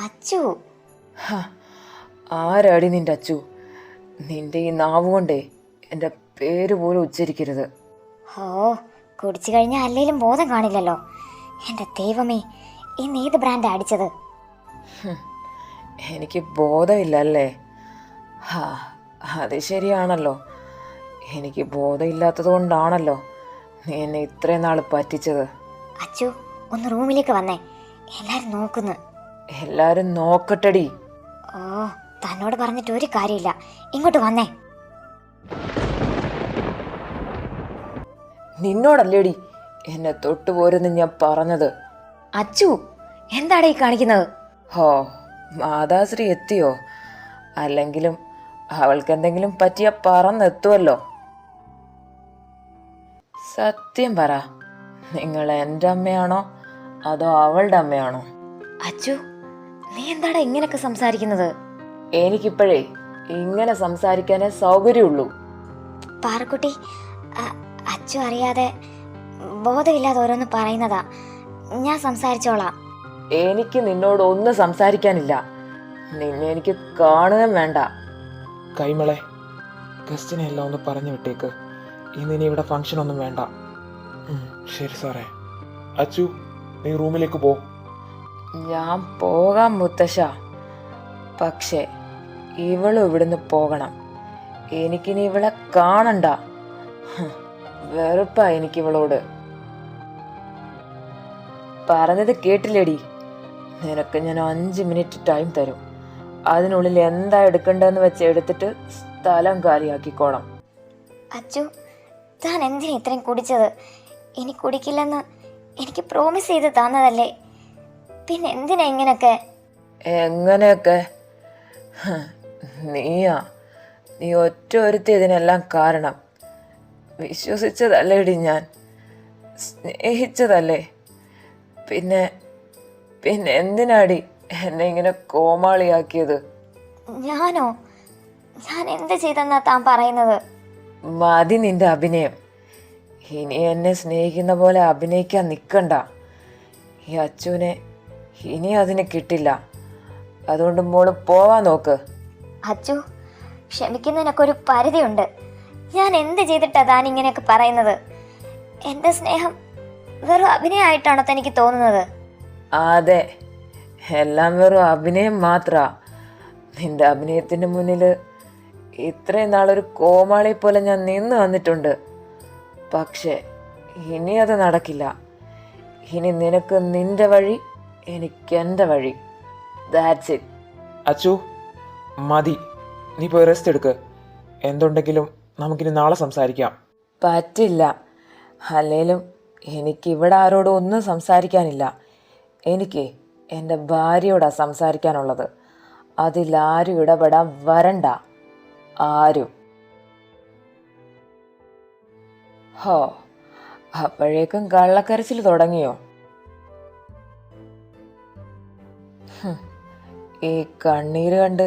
അച്ചു, ആരാടി നിന്റെ അച്ചു? നിന്റെ ഈ നാവ് കൊണ്ടേ എൻ്റെ പേര് പോലും ഉച്ചരിക്കരുത്. ഓ കുടിച്ചു കഴിഞ്ഞാൽ അല്ലേലും ബോധം കാണില്ലല്ലോ. എൻ്റെ ദൈവമേ, ഇന്ന് ഏത് ബ്രാൻഡാ അടിച്ചത്? എനിക്ക് ബോധമില്ലല്ലേ? അത് ശരിയാണല്ലോ. എനിക്ക് ബോധമില്ലാത്തത് കൊണ്ടാണല്ലോ നീ എന്നെ ഇത്രയും നാൾ പറ്റിച്ചത്. അച്ചു, ഒന്ന് റൂമിലേക്ക് വന്നേ, എല്ലാരും നോക്കുന്നു. എല്ലാരും നോക്കട്ടടി. ഓ, തന്നോട് പറഞ്ഞിട്ട് ഒരു കാര്യമില്ല, ഇങ്ങോട്ട് വന്നേ. നിന്നോടല്ലേടി എന്നെ തൊട്ടുപോരെന്ന് ഞാൻ പറഞ്ഞത്. അച്ചു, എന്താടാ ഈ കാണിക്കുന്നത്? ഹോ, മാതാശ്രീ എത്തിയോ? അല്ലെങ്കിലും അവൾക്ക് എന്തെങ്കിലും പറ്റിയ പറന്നെത്തുമല്ലോ. സത്യം പറ, നിങ്ങൾ എൻ്റെ അമ്മയാണോ അതോ അവളുടെ അമ്മയാണോ? അച്ചു, നീ എന്താടാ ഇങ്ങനെയൊക്കെ സംസാരിക്കുന്നത്? എനിക്കിപ്പോഴേ ഇങ്ങനെ സംസാരിക്കാനേ സൗകര്യമുള്ളൂ. പാറക്കുട്ടി, അച്ചു അറിയാതെ ബോധമില്ലാതെ ഓരോന്ന് പറയുന്നതാ. ഞാൻ സംസാരിച്ചോളാം. എനിക്ക് നിന്നോട് ഒന്നും സംസാരിക്കാനില്ല. നിന്നെ എനിക്ക് കാണുകയും വേണ്ട. കൈമളെ, ഗസ്റ്റിനെ എല്ലാം ഒന്ന് പറഞ്ഞു വിട്ടേക്ക്. ഇന്നിനി ഇവിടെ ഫംഗ്ഷൻ ഒന്നും വേണ്ട. ശരി സാറേ. അച്ചു, നീ റൂമിലേക്ക് പോ. ഞാൻ പോകാം മുത്തശ്ശ. പക്ഷേ ഇവളും ഇവിടുന്ന് പോകണം. എനിക്കിനി ഇവളെ കാണണ്ട. വെറുപ്പാ എനിക്കിവളോട്. പറഞ്ഞത് കേട്ടില്ലേടി? നിനക്ക് ഞാൻ 5 മിനിറ്റ് ടൈം തരും. അതിനുള്ളിൽ എന്താ എടുക്കേണ്ടതെന്ന് വെച്ച് എടുത്തിട്ട് സ്ഥലം കാലിയാക്കിക്കോണം. അച്ചു, താൻ എന്തിനാ ഇത്രയും കുടിച്ചത്? ഇനി കുടിക്കില്ലെന്ന് എനിക്ക് പ്രോമിസ് ചെയ്ത് തന്നതല്ലേ, പിന്നെ എന്തിനാ ഇങ്ങനൊക്കെ? എങ്ങനെയൊക്കെ? നീ ഒറ്റ ഒരുത്തി ഇതിനെല്ലാം കാരണം. വിശ്വസിച്ചതല്ലേടി ഞാൻ, സ്നേഹിച്ചതല്ലേ. പിന്നെ എന്തിനാടി എന്നെ ഇങ്ങനെ കോമാളിയാക്കിയത്? ഞാനോ? ഞാൻ എന്ത് ചെയ്തെന്നാ താൻ പറയുന്നത്? മതി നിന്റെ അഭിനയം. ഇനി എന്നെ സ്നേഹിക്കുന്ന പോലെ അഭിനയിക്കാൻ നിൽക്കണ്ട. ഈ അച്ചുവിനെ ഇനി അതിന് കിട്ടില്ല. അതുകൊണ്ട് മോള് പോവാൻ നോക്ക്. അച്ചു, ക്ഷമിക്കുന്നതിനൊക്കെ ഒരു പരിധിയുണ്ട്. ഞാൻ എന്ത് ചെയ്തിട്ടാ താൻ ഇങ്ങനെയൊക്കെ പറയുന്നത്? എൻ്റെ സ്നേഹം വെറും അഭിനയമായിട്ടാണോ തനിക്ക് തോന്നുന്നത്? അതെ, എല്ലാം വെറും അഭിനയം മാത്രാ. നിന്റെ അഭിനയത്തിൻ്റെ മുന്നിൽ ഇത്രയും നാളൊരു കോമാളി പോലെ ഞാൻ നിന്ന് വന്നിട്ടുണ്ട്. പക്ഷേ ഇനി അത് നടക്കില്ല. ഇനി നിനക്ക് നിന്റെ വഴി, എനിക്ക് എൻ്റെ വഴി. That's it. അച്ചു, മതി. നീ പോയി റെസ്റ്റ് എടുക്ക്. എന്തുണ്ടെങ്കിലും നമുക്കിനി നാളെ സംസാരിക്കാം. പറ്റില്ല. അല്ലേലും എനിക്കിവിടെ ആരോടും ഒന്നും സംസാരിക്കാനില്ല. എനിക്ക് എൻ്റെ ഭാര്യയോടാണ് സംസാരിക്കാനുള്ളത്. അതിലാരും ഇടപെടാൻ വരണ്ട, ആരും. ഹോ, അപ്പോഴേക്കും കള്ളക്കരച്ചിൽ തുടങ്ങിയോ? ഈ കണ്ണീര് കണ്ട്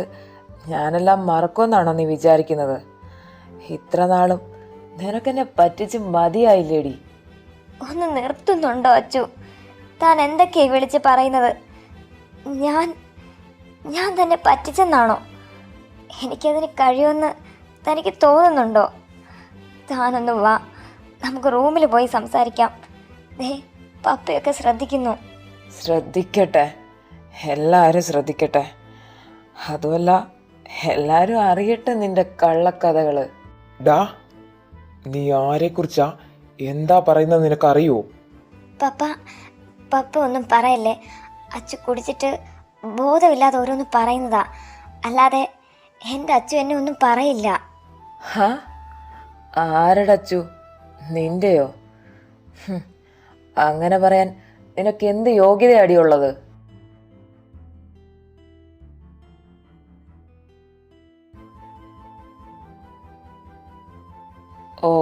ഞാനെല്ലാം മറക്കുമെന്നാണോ നീ വിചാരിക്കുന്നത്? ഇത്ര നാളും നിനക്കെന്നെ പറ്റിച്ച് മതിയായില്ലേടി? ഒന്ന് നിർത്തുന്നുണ്ടോ അച്ചു? താൻ എന്തൊക്കെയാ വിളിച്ച് പറയുന്നത്? ഞാൻ തന്നെ പറ്റിച്ചെന്നാണോ? എനിക്കതിന് കഴിയുമെന്ന് തനിക്ക് തോന്നുന്നുണ്ടോ? താനൊന്ന് വാ, നമുക്ക് റൂമിൽ പോയി സംസാരിക്കാം. പപ്പയൊക്കെ ശ്രദ്ധിക്കുന്നു. ശ്രദ്ധിക്കട്ടെ, എല്ലാവരും ശ്രദ്ധിക്കട്ടെ. അതുമല്ല, എല്ലാവരും അറിയട്ടെ നിന്റെ കള്ളക്കഥകള്. ഡാ, നീ ആരെക്കുറിച്ചാ എന്താ പറയുന്നത് നിനക്കറിയോ? പപ്പ ഒന്നും പറയല്ലേ. അച്ചു കുടിച്ചിട്ട് ബോധമില്ലാതെ ഓരോന്ന് പറയുന്നതാ, അല്ലാതെ എൻ്റെ അച്ചു എന്നെ ഒന്നും പറയില്ല. ആരുടെ അച്ചു? നിന്റെയോ? അങ്ങനെ പറയാൻ നിനക്ക് എന്ത് യോഗ്യതയാടിയുള്ളത്? ഓ,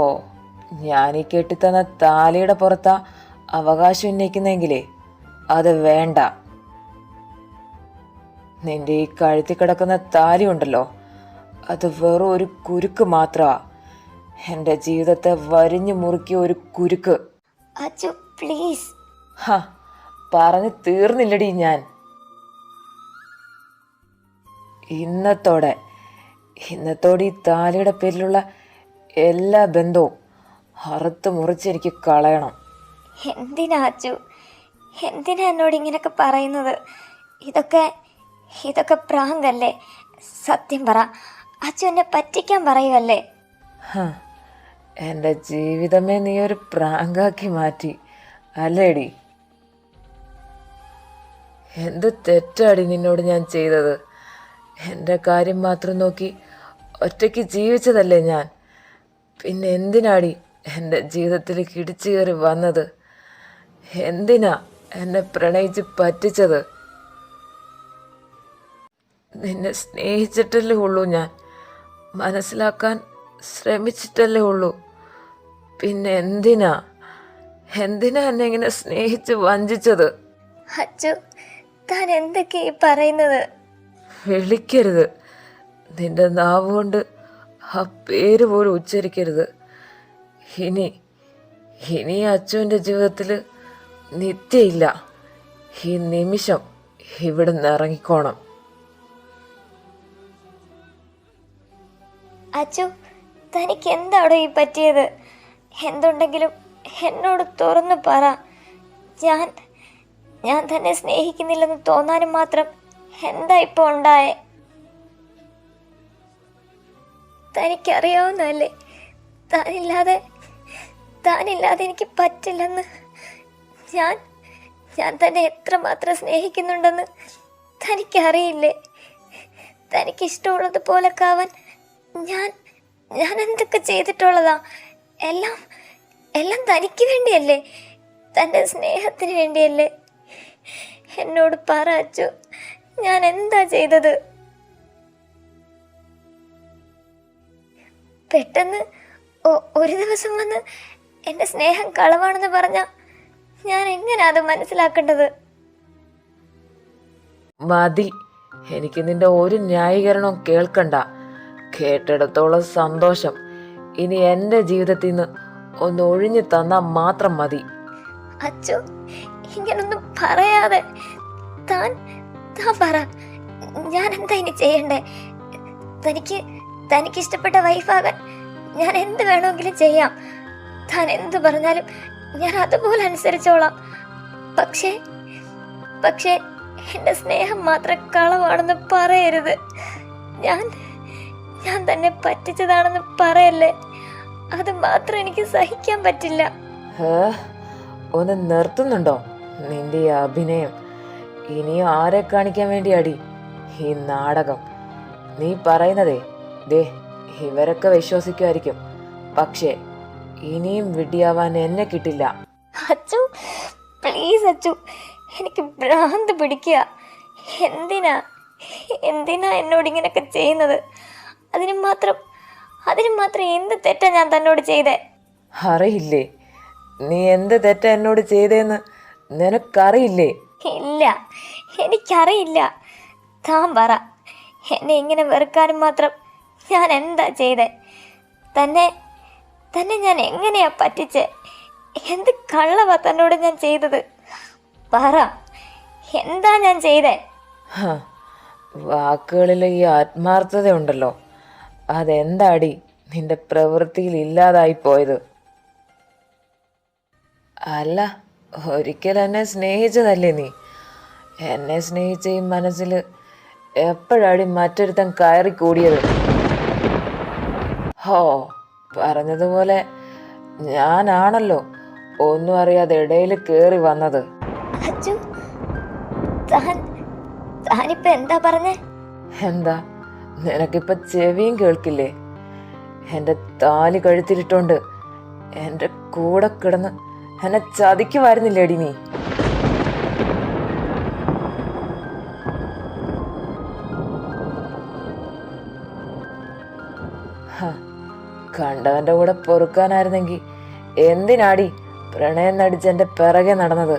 ഞാനീ കെട്ടിത്തന്ന താലിയുടെ പുറത്താ അവകാശം ഉന്നയിക്കുന്നെങ്കിലേ അത് വേണ്ട. നിന്റെ ഈ കഴുത്തി കിടക്കുന്ന താലി ഉണ്ടല്ലോ, അത് വെറും ഒരു കുരുക്ക് മാത്രമാ. എൻ്റെ ജീവിതത്തെ വരിഞ്ഞു മുറുക്കിയ ഒരു കുരുക്ക്. അച്ചു പ്ലീസ്. ഹ, പറഞ്ഞു തീർന്നില്ലടി ഞാൻ. ഇന്നത്തോടെ ഈ താലിയുടെ പേരിലുള്ള എല്ലാ ബന്ധവും അറുത്ത് മുറിച്ചെനിക്ക് കളയണം. എന്തിനാ അച്ചു, എന്തിനാ എന്നോട് ഇങ്ങനെയൊക്കെ പറയുന്നത്? ഇതൊക്കെ പ്രാങ്കല്ലേ? സത്യം പറ, അച്ചു എന്നെ പറ്റിക്കാൻ പറയുമല്ലേ? എൻ്റെ ജീവിതമേ നീ ഒരു പ്രാങ്കാക്കി മാറ്റി അല്ലേടി? എന്ത് തെറ്റാടി നിന്നോട് ഞാൻ ചെയ്തത്? എൻ്റെ കാര്യം മാത്രം നോക്കി ഒറ്റയ്ക്ക് ജീവിച്ചതല്ലേ ഞാൻ. പിന്നെ എന്തിനാടി എൻ്റെ ജീവിതത്തിലേക്ക് ഇടിച്ചു കയറി വന്നത്? എന്തിനാ എന്നെ പ്രണയിച്ച് പറ്റിച്ചത്? നിന്നെ സ്നേഹിച്ചിട്ടല്ലേ ഉള്ളൂ ഞാൻ, മനസ്സിലാക്കാൻ ശ്രമിച്ചിട്ടല്ലേ ഉള്ളൂ. പിന്നെ എന്തിനാ എന്നെ ഇങ്ങനെ സ്നേഹിച്ച് വഞ്ചിച്ചത്? അച്ചു, താൻ എന്തൊക്കെയാ ഈ പറയുന്നത്? വിളിക്കരുത്, നിന്റെ നാവ് കൊണ്ട് ആ പേര് പോലും ഉച്ചരിക്കരുത്. ഇനി അച്ചുവിൻ്റെ ജീവിതത്തിൽ നിത്യയില്ല. ഈ നിമിഷം ഇവിടുന്ന് ഇറങ്ങിക്കോണം. അച്ചു, തനിക്ക് എന്താണോ ഈ പറ്റിയത്? എന്തുണ്ടെങ്കിലും എന്നോട് തുറന്നു പറ. ഞാൻ തന്നെ സ്നേഹിക്കുന്നില്ലെന്ന് തോന്നാനും മാത്രം എന്താ ഇപ്പോൾ ഉണ്ടായേ? തനിക്കറിയാവുന്നതല്ലേ, താനില്ലാതെ എനിക്ക് പറ്റില്ലെന്ന്. ഞാൻ തന്നെ എത്രമാത്രം സ്നേഹിക്കുന്നുണ്ടെന്ന് തനിക്കറിയില്ലേ? തനിക്കിഷ്ടമുള്ളതുപോലൊക്കെ ആവാൻ ഞാൻ എന്തൊക്കെ ചെയ്തിട്ടുള്ളതാ? എല്ലാം തനിക്ക് വേണ്ടിയല്ലേ, തൻ്റെ സ്നേഹത്തിന് വേണ്ടിയല്ലേ? എന്നോട് പറ അച്ചു, ഞാൻ എന്താ ചെയ്തത്? പെട്ടെന്ന് ഒരു ദിവസം വന്ന് എൻ്റെ സ്നേഹം കളവാണെന്ന് പറഞ്ഞാൽ ഞാൻ എങ്ങനെയാ അത് മനസ്സിലാക്കേണ്ടത്? മതി, എനിക്ക് നിന്റെ ഒരു ന്യായീകരണവും കേൾക്കണ്ട. കേട്ടിടത്തോളം സന്തോഷം. ഇനി എൻ്റെ ജീവിതത്തിൽ നിന്ന് ഒന്ന് ഒഴിഞ്ഞു തന്നാൽ മാത്രം മതി. അച്ചു, ഇങ്ങനൊന്നും പറയാതെ താൻ പറ, ഞാൻ എന്താ ഇനി ചെയ്യണ്ടേ? തനിക്ക് ഇഷ്ടപ്പെട്ട വൈഫാകാൻ ഞാൻ എന്ത് വേണമെങ്കിലും ചെയ്യാം. താൻ എന്ത് പറഞ്ഞാലും ഞാൻ അതുപോലെ അനുസരിച്ചോളാം. പക്ഷേ എൻ്റെ സ്നേഹം മാത്രം കളവാണെന്ന് പറയരുത്. ഞാൻ തന്നെ പറ്റിച്ചതാണെന്ന് പറയല്ലേ. അത് മാത്രം എനിക്ക് സഹിക്കാൻ പറ്റില്ല. ഒന്ന് നിർത്തുന്നുണ്ടോ നിന്റെ ഈ അഭിനയം? ഇനിയും ആരെ കാണിക്കാൻ വേണ്ടിയാടി ഈ നാടകം? നീ പറയുന്നതേ ദേ ഇവരൊക്കെ വിശ്വസിക്കുമായിരിക്കും, പക്ഷേ ഇനിയും വിഡ്ഢിയാവാൻ എന്നെ കിട്ടില്ല. അച്ചു പ്ലീസ് അച്ചു, എനിക്ക് ഭ്രാന്ത് പിടിക്കുക. എന്തിനാ എന്നോട് ഇങ്ങനെയൊക്കെ ചെയ്യുന്നത്? അതിന് മാത്രം എന്ത് തെറ്റാ ഞാൻ തന്നോട് ചെയ്തേ? അറിയില്ലേ നീ എന്ത് തെറ്റാ എന്നോട് ചെയ്തേന്ന്? നിനക്കറിയില്ലേ? ഇല്ല, എനിക്കറിയില്ല. താൻ പറ, എന്നെ ഇങ്ങനെ വെറുക്കാനും മാത്രം ഞാൻ എന്താ ചെയ്തേ? തന്നെ ഞാൻ എങ്ങനെയാ പറ്റിച്ചേ? എന്ത് കള്ളവാ തന്നോട് ഞാൻ ചെയ്തത്? പറ, എന്താ ഞാൻ ചെയ്തേ? വാക്കുകളിൽ ഈ ആത്മാർത്ഥത ഉണ്ടല്ലോ, അതെന്താടി നിന്റെ പ്രവൃത്തിയിൽ ഇല്ലാതായി പോയത്? അല്ല, ഒരിക്കൽ എന്നെ സ്നേഹിച്ചതല്ലേ നീ? എന്നെ സ്നേഹിച്ച ഈ മനസ്സിൽ എപ്പോഴാടി മറ്റൊരുത്തൻ കയറി കൂടിയത്? ഹോ, പറഞ്ഞതുപോലെ ഞാനാണല്ലോ ഒന്നും അറിയാതെ ഇടയിൽ കയറി വന്നത്. അച്ചു, താനിപ്പോ എന്താ പറഞ്ഞേ? എന്താ, നിനക്കിപ്പോ ചെവിയും കേൾക്കില്ലേ? എൻ്റെ താലി കഴുത്തിലിട്ടോണ്ട് എൻ്റെ കൂടെ കിടന്ന് എന്നെ ചതിക്കുമായിരുന്നില്ലേടി നീ? കണ്ടവൻ്റെ കൂടെ പൊറുക്കാനായിരുന്നെങ്കിൽ എന്തിനാടി പ്രണയം നടിച്ച് എൻ്റെ പിറകെ നടന്നത്?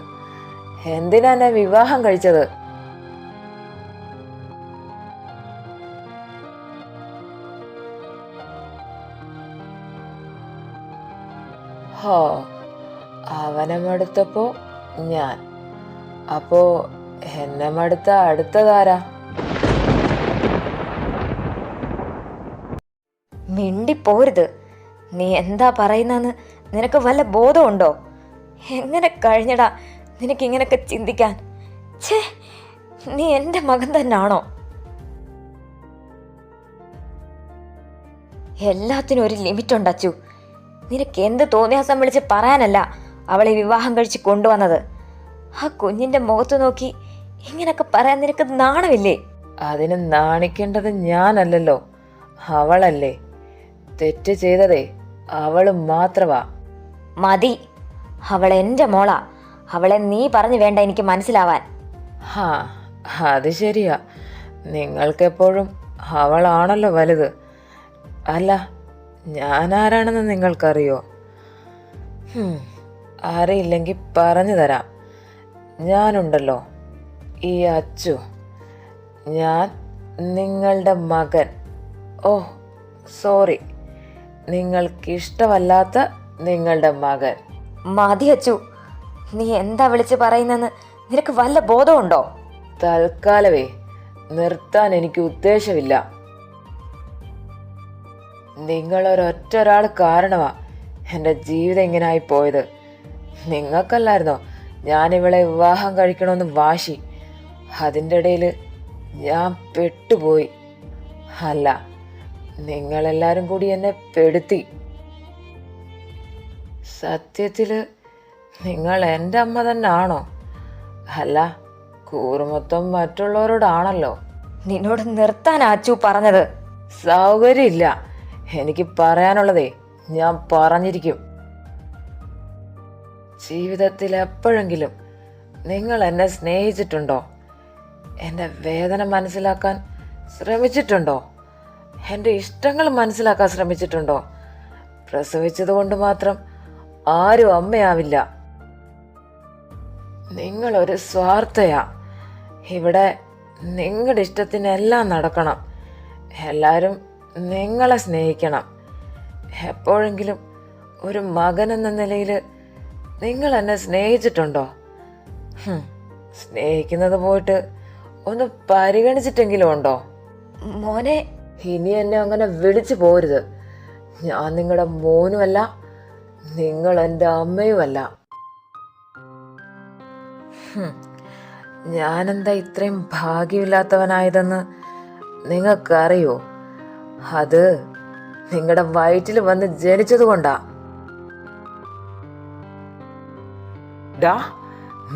എന്തിനാ എന്നെ വിവാഹം കഴിച്ചത്? ഹോ, അവനെ മടുത്തപ്പോ ഞാൻ. അപ്പോ എന്നെ മടുത്ത അടുത്തതാരാ? മിണ്ടിപ്പോരുത്. നീ എന്താ പറയുന്നെന്ന് നിനക്ക് വല്ല ബോധമുണ്ടോ? എങ്ങനെ കഴിഞ്ഞടാ നിനക്ക് ഇങ്ങനൊക്കെ ചിന്തിക്കാൻ? ഛേ, നീ എൻ്റെ മകൻ തന്നാണോ? എല്ലാത്തിനും ഒരു ലിമിറ്റ് ഉണ്ട് അച്ചു. നിനക്ക് എന്ത് തോന്നിയാസം വിളിച്ച് പറയാനല്ല അവളെ വിവാഹം കഴിച്ച് കൊണ്ടുവന്നത്. ആ കുഞ്ഞിന്റെ മുഖത്ത് നോക്കി ഇങ്ങനൊക്കെ പറയാൻ നിനക്ക് നാണമില്ലേ? അതിന് നാണിക്കേണ്ടത് ഞാനല്ലല്ലോ, അവളല്ലേ. തെറ്റ് ചെയ്തതേ അവള് മാത്രമാ. മതി, അവൾ എൻ്റെ മോളാ. അവളെ നീ പറഞ്ഞു വേണ്ട എനിക്ക് മനസ്സിലാവാൻ. ഹാ, അത് ശരിയാ. നിങ്ങൾക്കെപ്പോഴും അവളാണല്ലോ വലുത്. അല്ല, ഞാൻ ആരാണെന്ന് നിങ്ങൾക്കറിയോ? അറിയില്ലെങ്കിൽ പറഞ്ഞു തരാം. ഞാനുണ്ടല്ലോ, ഈ അച്ചു. ഞാൻ നിങ്ങളുടെ മകൻ. ഓ സോറി, നിങ്ങൾക്കിഷ്ടമല്ലാത്ത നിങ്ങളുടെ മകൻ. മതി അച്ചു, നീ എന്താ വിളിച്ച് പറയുന്നെന്ന് നിനക്ക് വല്ല ബോധമുണ്ടോ? തൽക്കാലമേ നിർത്താൻ എനിക്ക് ഉദ്ദേശമില്ല. നിങ്ങളൊരൊറ്റൊരാൾ കാരണമാ എൻ്റെ ജീവിതം ഇങ്ങനായി പോയത്. നിങ്ങൾക്കല്ലായിരുന്നോ ഞാനിവളെ വിവാഹം കഴിക്കണമെന്ന് വാശി? അതിൻ്റെ ഇടയിൽ ഞാൻ പെട്ടുപോയി. അല്ല, നിങ്ങളെല്ലാരും കൂടി എന്നെ പെടുത്തി. സത്യത്തിൽ നിങ്ങൾ എൻ്റെ അമ്മ തന്നെ ആണോ? അല്ല, കൂറുമൊത്തം മറ്റുള്ളവരോടാണല്ലോ. നിന്നോട് നിർത്താൻ അച്ചു പറഞ്ഞത്. സൗകര്യമില്ല. എനിക്ക് പറയാനുള്ളതേ ഞാൻ പറഞ്ഞിരിക്കും. ജീവിതത്തിൽ എപ്പോഴെങ്കിലും നിങ്ങൾ എന്നെ സ്നേഹിച്ചിട്ടുണ്ടോ? എൻ്റെ വേദന മനസ്സിലാക്കാൻ ശ്രമിച്ചിട്ടുണ്ടോ? എൻ്റെ ഇഷ്ടങ്ങൾ മനസ്സിലാക്കാൻ ശ്രമിച്ചിട്ടുണ്ടോ? പ്രസവിച്ചത് കൊണ്ട് മാത്രം ആരും അമ്മയാവില്ല. നിങ്ങളൊരു സ്വാർത്ഥയാ. ഇവിടെ നിങ്ങളുടെ ഇഷ്ടത്തിനെല്ലാം നടക്കണം. എല്ലാവരും നിങ്ങളെ സ്നേഹിക്കണം. എപ്പോഴെങ്കിലും ഒരു മകൻ എന്ന നിലയിൽ നിങ്ങൾ എന്നെ സ്നേഹിച്ചിട്ടുണ്ടോ? സ്നേഹിക്കുന്നത് പോയിട്ട് ഒന്ന് പരിഗണിച്ചിട്ടെങ്കിലും ഉണ്ടോ? മോനെ, ഇനി എന്നെ അങ്ങനെ വിളിച്ചു പോരുത്. ഞാൻ നിങ്ങളുടെ മോനുമല്ല, നിങ്ങൾ എൻ്റെ അമ്മയുമല്ല. ഞാനെന്താ ഇത്രയും ഭാഗ്യമില്ലാത്തവനായതെന്ന് നിങ്ങൾക്കറിയോ? അത് നിങ്ങളുടെ വയറ്റിൽ വന്ന് ജനിച്ചത് കൊണ്ടാ. ഡാ,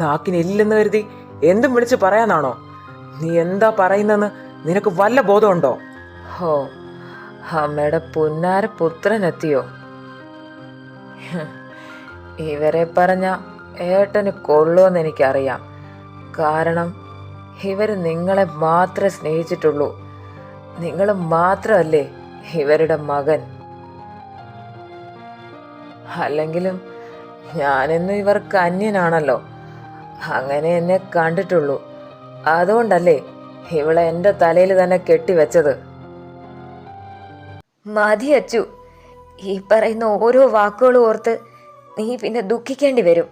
നാക്കിനില്ലെന്ന് കരുതി എന്തും വിളിച്ച് പറയാനാണോ? നീ എന്താ പറയുന്നെന്ന് നിനക്ക് വല്ല ബോധമുണ്ടോ? ഹോ, അമ്മയുടെ പുന്നാര പുത്രനെത്തിയോ? ഇവരെ പറഞ്ഞ ഏട്ടന് കൊള്ളുമെന്ന് എനിക്കറിയാം. കാരണം ഇവര് നിങ്ങളെ മാത്രമേ സ്നേഹിച്ചിട്ടുള്ളൂ. നിങ്ങൾ മാത്രമല്ലേ ഇവരുടെ മകൻ. അല്ലെങ്കിലും ഞാനെന്നും ഇവർക്ക് അന്യനാണല്ലോ. അങ്ങനെ എന്നെ കണ്ടിട്ടുള്ളൂ. അതുകൊണ്ടല്ലേ ഇവളെ എൻ്റെ തലയിൽ തന്നെ കെട്ടിവെച്ചത്. മതി അച്ചു, ഈ പറയുന്ന ഓരോ വാക്കുകളും ഓർത്ത് നീ പിന്നെ ദുഃഖിക്കേണ്ടി വരും.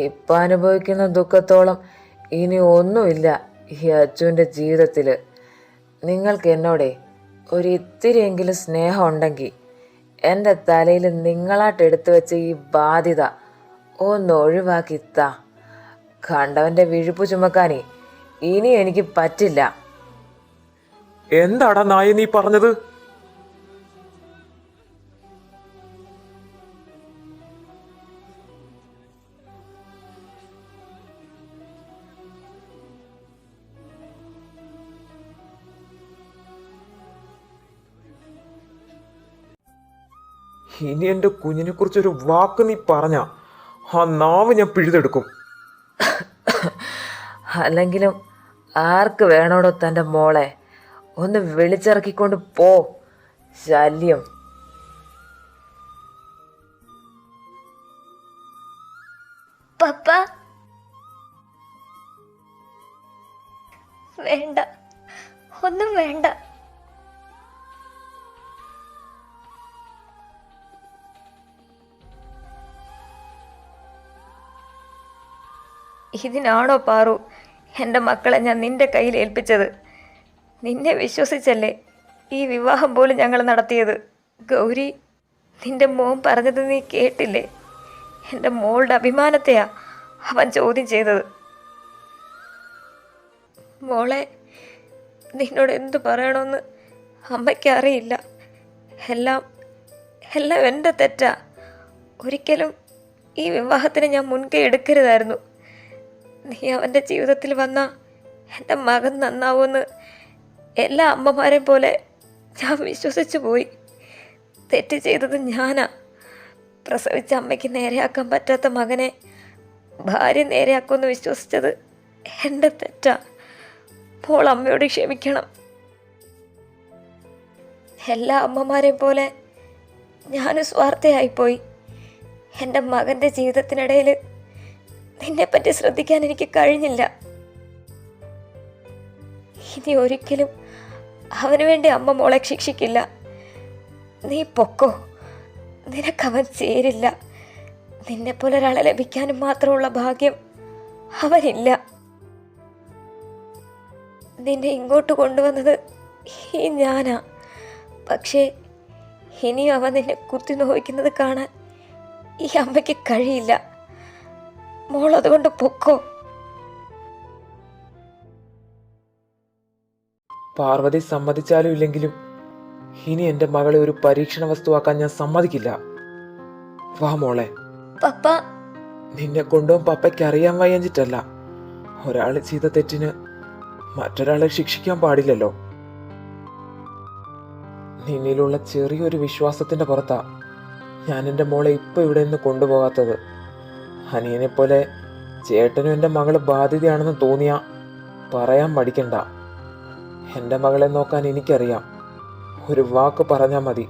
ഇപ്പം അനുഭവിക്കുന്ന ദുഃഖത്തോളം ഇനി ഒന്നുമില്ല ഈ അച്ചുവിൻ്റെ ജീവിതത്തിൽ. നിങ്ങൾക്ക് എന്നോടെ ഒരിത്തിരിയെങ്കിലും സ്നേഹം ഉണ്ടെങ്കിൽ എൻ്റെ തലയിൽ നിങ്ങളായിട്ട് എടുത്തു വെച്ച ഈ ബാധ്യത ഒന്ന് ഒഴിവാക്കിത്താ. കണ്ടവൻ്റെ വിഴുപ്പ് ചുമക്കാനേ ഇനി എനിക്ക് പറ്റില്ല. എന്താടാ നായ നീ പറഞ്ഞത്? ഇനി എൻ്റെ കുഞ്ഞിനെ കുറിച്ചൊരു വാക്ക് നീ പറഞ്ഞ ആ നാവ് ഞാൻ പിഴുതെടുക്കും. അല്ലെങ്കിലും ആർക്ക് വേണോടോ തൻ്റെ മോളെ? ഒന്ന് വിളിച്ചിറക്കിക്കൊണ്ട് പോ. ശല്യം. പപ്പ, വേണ്ട, ഒന്നും വേണ്ട. ഇതിനാണോ പാറു എൻ്റെ മക്കളെ ഞാൻ നിൻ്റെ കയ്യിൽ ഏൽപ്പിച്ചത്? നിന്നെ വിശ്വസിച്ചല്ലേ ഈ വിവാഹം പോലും ഞങ്ങൾ നടത്തിയത്? ഗൗരി, നിൻ്റെ മോൻ പറഞ്ഞത് നീ കേട്ടില്ലേ? എൻ്റെ മോളുടെ അഭിമാനത്തെയാ അവൻ ചോദ്യം ചെയ്തത്. മോളെ, നിന്നോട് എന്തു പറയണമെന്ന് അമ്മയ്ക്കറിയില്ല. എല്ലാം എൻ്റെ തെറ്റാ. ഒരിക്കലും ഈ വിവാഹത്തിന് ഞാൻ മുൻകൈ എടുക്കരുതായിരുന്നു. നീ അവൻ്റെ ജീവിതത്തിൽ വന്ന എൻ്റെ മകൻ നന്നാവുമെന്ന് എല്ലാ അമ്മമാരെയും പോലെ ഞാൻ വിശ്വസിച്ചു പോയി. തെറ്റ് ചെയ്തത് ഞാനാ. പ്രസവിച്ച അമ്മയ്ക്ക് നേരെയാക്കാൻ പറ്റാത്ത മകനെ ഭാര്യ നേരെയാക്കുമെന്ന് വിശ്വസിച്ചത് എൻ്റെ തെറ്റാ. മോൾ അമ്മയോട് ക്ഷമിക്കണം. എല്ലാ അമ്മമാരെയും പോലെ ഞാനും സ്വാർത്ഥയായിപ്പോയി. എൻ്റെ മകൻ്റെ ജീവിതത്തിനിടയിൽ നിന്നെപ്പറ്റി ശ്രദ്ധിക്കാൻ എനിക്ക് കഴിഞ്ഞില്ല. ഇനി ഒരിക്കലും അവന് വേണ്ടി അമ്മ മോളെ ശിക്ഷിക്കില്ല. നീ പൊക്കോ, നിനക്കവൻ ചേരില്ല. നിന്നെപ്പോലെ ഒരാളെ ലഭിക്കാനും മാത്രമുള്ള ഭാഗ്യം അവനില്ല. നിന്നെ ഇങ്ങോട്ട് കൊണ്ടുവന്നത് ഈ ഞാനാ. പക്ഷേ ഇനിയും അവൻ നിന്നെ കുത്തി നോവിക്കുന്നത് കാണാൻ ഈ അമ്മയ്ക്ക് കഴിയില്ല. മോൾ അതുകൊണ്ട് പൊക്കോ. പാർവതി സമ്മതിച്ചാലും ഇല്ലെങ്കിലും ഇനി എൻ്റെ മകളെ ഒരു പരീക്ഷണ വസ്തുവാക്കാൻ ഞാൻ സമ്മതിക്കില്ല. വാ മോളെ. പപ്പ, നിന്നെ കൊണ്ടും പപ്പയ്ക്ക് അറിയാൻ വയ്യഞ്ചിട്ടല്ല. ഒരാൾ ചെയ്ത തെറ്റിന് മറ്റൊരാളെ ശിക്ഷിക്കാൻ പാടില്ലല്ലോ. നിന്നിലുള്ള ചെറിയൊരു വിശ്വാസത്തിന്റെ പുറത്താ ഞാൻ എൻ്റെ മോളെ ഇപ്പൊ ഇവിടെ നിന്ന് കൊണ്ടുപോകാത്തത്. അനിയനെ പോലെ ചേട്ടനും എൻ്റെ മകള് ബാധ്യതയാണെന്ന് തോന്നിയാ പറയാൻ മടിക്കണ്ട. എൻ്റെ മകളെ നോക്കാൻ എനിക്കറിയാം. ഒരു വാക്ക് പറഞ്ഞാൽ മതി,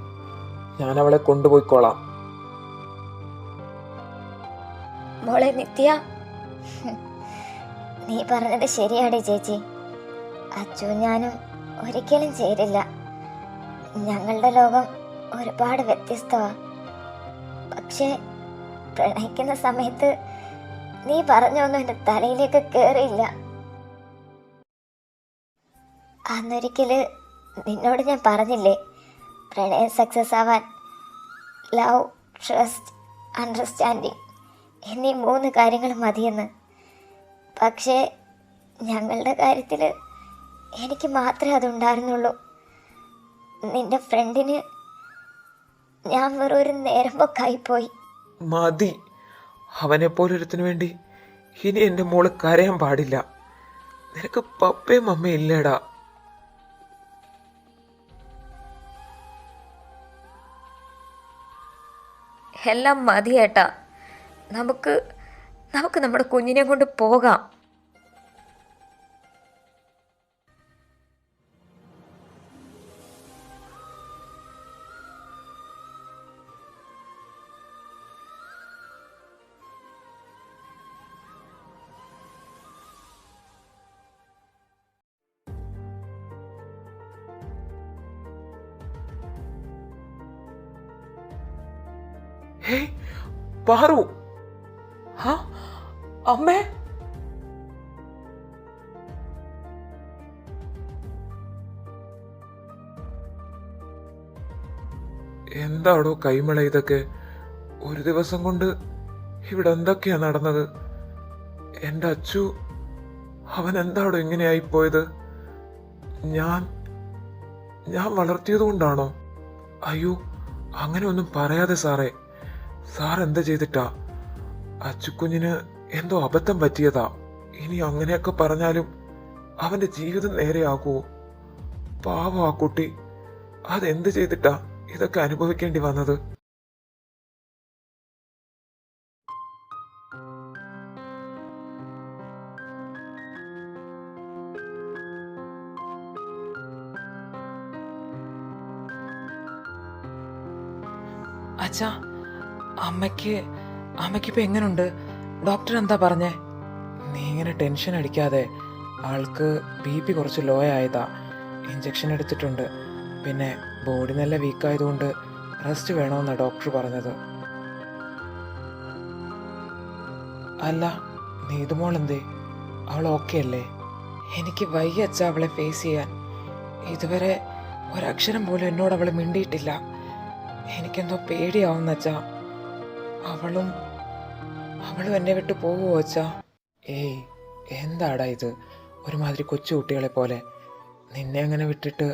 ഞാൻ അവളെ കൊണ്ടുപോയിക്കോളാം. മോളെ നിത്യ, നീ പറഞ്ഞത് ശരിയാടി ചേച്ചി. അച്ചു ഞാനും ഒരിക്കലും ചേരില്ല. ഞങ്ങളുടെ ലോകം ഒരുപാട് വ്യത്യസ്തമാണ്. പക്ഷേ പ്രണയിക്കുന്ന സമയത്ത് നീ പറഞ്ഞൊന്നും എൻ്റെ തലയിലേക്ക് കയറിയില്ല. അന്നൊരിക്കല് നിന്നോട് ഞാൻ പറഞ്ഞില്ലേ, പ്രണയം സക്സസ് ആവാൻ ലവ്, ട്രസ്റ്റ്, അണ്ടർസ്റ്റാൻഡിങ് എന്നീ 3 കാര്യങ്ങൾ മതിയെന്ന്. പക്ഷേ ഞങ്ങളുടെ കാര്യത്തിൽ എനിക്ക് മാത്രമേ അതുണ്ടായിരുന്നുള്ളൂ. നിന്റെ ഫ്രണ്ടിന് ഞാൻ വെറൊരു നേരമ്പൊക്കായിപ്പോയി. മതി, അവനെപ്പോലൊരുത്തിന് വേണ്ടി ഇനി എൻ്റെ മോള് കരയാൻ പാടില്ല. നിനക്ക് പപ്പയും അമ്മയും ഇല്ലേടാ. എല്ലാം മതിയേട്ടാ. നമുക്ക് നമ്മുടെ കുഞ്ഞിനെ കൊണ്ട് പോകാം. ഹേയ് പാറു, ഹാ അമ്മേ. എന്താടോ കൈമള ഇതൊക്കെ? ഒരു ദിവസം കൊണ്ട് ഇവിടെ എന്തൊക്കെയാ നടന്നത്? എൻ്റെ അച്ചു, അവൻ എന്താടോ ഇങ്ങനെയായി പോയത്? ഞാൻ വളർത്തിയത് കൊണ്ടാണോ? അയ്യോ, അങ്ങനെ ഒന്നും പറയാതെ സാറേ. സാർ എന്താ ചെയ്തിട്ടാ? അച്ചുക്കുഞ്ഞിന് എന്തോ അബദ്ധം പറ്റിയതാ. ഇനി അങ്ങനെയൊക്കെ പറഞ്ഞാലും അവന്റെ ജീവിതം നേരെയാകുമോ? പാവം ആ കുട്ടി. അതെന്ത് ചെയ്തിട്ടാ ഇതൊക്കെ അനുഭവിക്കേണ്ടി വന്നത്? അച്ഛാ, അമ്മയ്ക്കിപ്പോ എങ്ങനുണ്ട്? ഡോക്ടർ എന്താ പറഞ്ഞേ? നീ ഇങ്ങനെ ടെൻഷൻ അടിക്കാതെ. ആൾക്ക് BP കുറച്ച് ലോ ആയതാ. ഇഞ്ചക്ഷൻ എടുത്തിട്ടുണ്ട്. പിന്നെ ബോഡി നല്ല വീക്കായതുകൊണ്ട് റെസ്റ്റ് വേണമെന്നാണ് ഡോക്ടർ പറഞ്ഞത്. അല്ല, നീതുമോൾ എന്തേ? അവൾ ഓക്കെ അല്ലേ? എനിക്ക് വയ്യ അച്ഛാ അവളെ ഫേസ് ചെയ്യാൻ. ഇതുവരെ ഒരക്ഷരം പോലും എന്നോട് അവൾ മിണ്ടിയിട്ടില്ല. എനിക്കെന്തോ പേടിയാവുന്ന അച്ഛാ. അവളും എന്നെ വിട്ട് പോവുമോ അച്ഛാ? ഏയ്, എന്താടാ ഇത്? ഒരുമാതിരി കൊച്ചു കുട്ടികളെ പോലെ. നിന്നെ അങ്ങനെ വിട്ടിട്ട്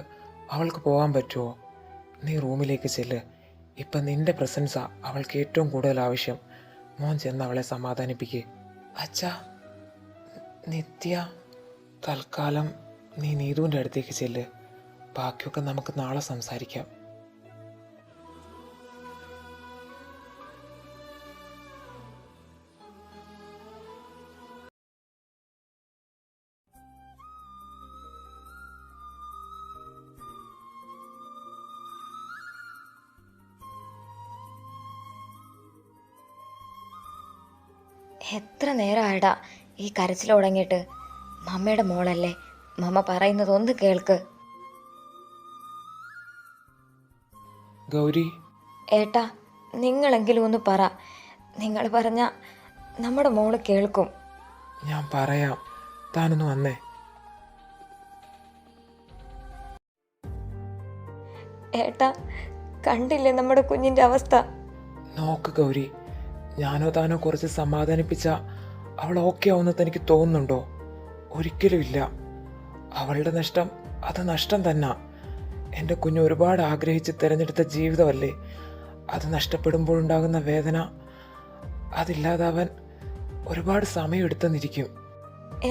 അവൾക്ക് പോകാൻ പറ്റുമോ? നീ റൂമിലേക്ക് ചെല്ല്. ഇപ്പം നിന്റെ പ്രസൻസാ അവൾക്ക് ഏറ്റവും കൂടുതൽ ആവശ്യം. മോൻ ചെന്ന് അവളെ സമാധാനിപ്പിക്കേ. അച്ഛാ, നിത്യ. തൽക്കാലം നീ നീതുവിൻ്റെ അടുത്തേക്ക് ചെല്ല്. ബാക്കിയൊക്കെ നമുക്ക് നാളെ സംസാരിക്കാം. എത്ര നേരമായിടാ ഈ കരച്ചിൽ തുടങ്ങിയിട്ട്. മമ്മയുടെ മോളല്ലേ, മമ്മ പറയുന്നത് ഒന്ന് കേൾക്ക്. ഗൗരി, ഏട്ടാ, നിങ്ങളെങ്കിലും ഒന്ന് പറ. നിങ്ങൾ പറഞ്ഞ നമ്മുടെ മോള് കേൾക്കും. ഞാൻ പറയാം, താനൊന്ന് വന്നേ. ഏട്ടാ, കണ്ടില്ലേ നമ്മുടെ കുഞ്ഞിൻ്റെ അവസ്ഥ? നോക്ക് ഗൗരി, ഞാനോ താനോ കുറച്ച് സമാധാനിപ്പിച്ച അവൾ ഓക്കെ ആവുന്നത് എനിക്ക് തോന്നുന്നുണ്ടോ? ഒരിക്കലും ഇല്ല. അവളുടെ നഷ്ടം അത് നഷ്ടം തന്നെ. എൻ്റെ കുഞ്ഞ് ഒരുപാട് ആഗ്രഹിച്ച് തിരഞ്ഞെടുത്ത ജീവിതമല്ലേ. അത് നഷ്ടപ്പെടുമ്പോഴുണ്ടാകുന്ന വേദന, അതില്ലാതാവാൻ ഒരുപാട് സമയം എടുത്തെന്നിരിക്കും.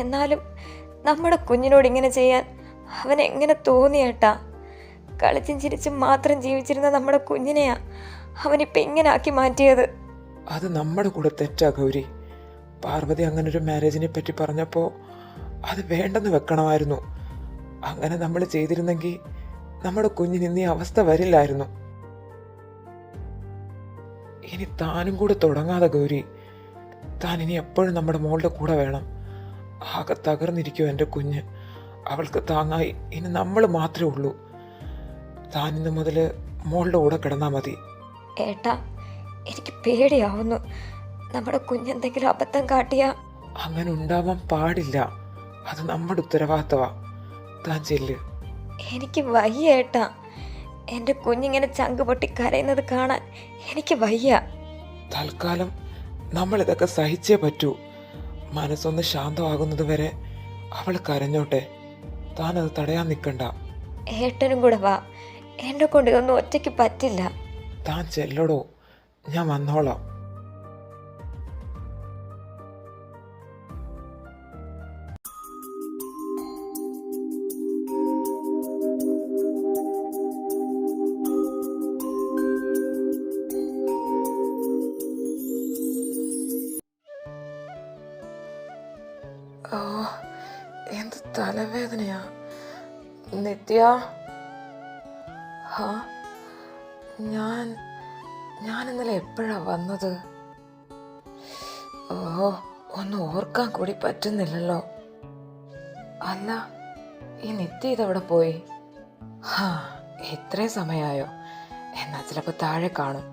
എന്നാലും നമ്മുടെ കുഞ്ഞിനോട് ഇങ്ങനെ ചെയ്യാൻ അവനെങ്ങനെ തോന്നിയേട്ടാ? കളിച്ചും ചിരിച്ചും മാത്രം ജീവിച്ചിരുന്ന നമ്മുടെ കുഞ്ഞിനെയാ അവനിപ്പോൾ ഇങ്ങനെ ആക്കി മാറ്റിയത്. അത് നമ്മുടെ കൂടെ തെറ്റാ ഗൗരി. പാർവതി അങ്ങനെ ഒരു മാരേജിനെ പറ്റി പറഞ്ഞപ്പോൾ അത് വേണ്ടെന്ന് വെക്കണമായിരുന്നു. അങ്ങനെ നമ്മൾ ചെയ്തിരുന്നെങ്കിൽ നമ്മുടെ കുഞ്ഞിന് ഇന്നീ അവസ്ഥ വരില്ലായിരുന്നു. ഇനി താനും കൂടെ തുടങ്ങാതെ ഗൗരി. താൻ ഇനി എപ്പോഴും നമ്മുടെ മോളുടെ കൂടെ വേണം. ആകെ തകർന്നിരിക്കും എൻ്റെ കുഞ്ഞ്. അവൾക്ക് താങ്ങായി ഇനി നമ്മൾ മാത്രമേ ഉള്ളൂ. താൻ ഇന്ന് മുതൽ മോളുടെ കൂടെ കിടന്നാൽ മതി. ഏട്ടാ, എനിക്ക് പേടിയാവുന്നു. നമ്മുടെ കുഞ്ഞെന്തെങ്കിലും അബദ്ധം കാട്ടിയാ? അങ്ങനെ ഉണ്ടാവാൻ പാടില്ല. അത് നമ്മുടെ ഉത്തരവാദിത്തമാ. താൻ ചെല്ല്. എനിക്ക് വയ്യ ഏട്ടാ. എൻ്റെ കുഞ്ഞിങ്ങനെ ചങ്ക് പൊട്ടി കരയുന്നത് കാണാൻ എനിക്ക് വയ്യ. തൽക്കാലം നമ്മൾ ഇതൊക്കെ സഹിച്ചേ പറ്റൂ. മനസ്സൊന്ന് ശാന്തമാകുന്നത് വരെ അവൾ കരഞ്ഞോട്ടെ. താൻ അത് തടയാൻ നിൽക്കണ്ട. ഏട്ടനും കൂടെ വാ. എന്നെ കൊണ്ട് ഇതൊന്നും ഒറ്റയ്ക്ക് പറ്റില്ല. താൻ ചെല്ലടോ, ഞാൻ വന്നോളാം. ഓ, എന്ത് തലവേദനയാ. നിത്യ, ഹാ, ഞാൻ ഇന്നലെ എപ്പോഴാ വന്നത്? ഓ, ഒന്നും ഓർക്കാൻ കൂടി പറ്റുന്നില്ലല്ലോ. അല്ല, ഈ നിത്യ ഇതെവിടെ പോയി? ഹാ, ഇത്രയും സമയമായോ? എന്നാ ചിലപ്പോൾ താഴെ കാണും.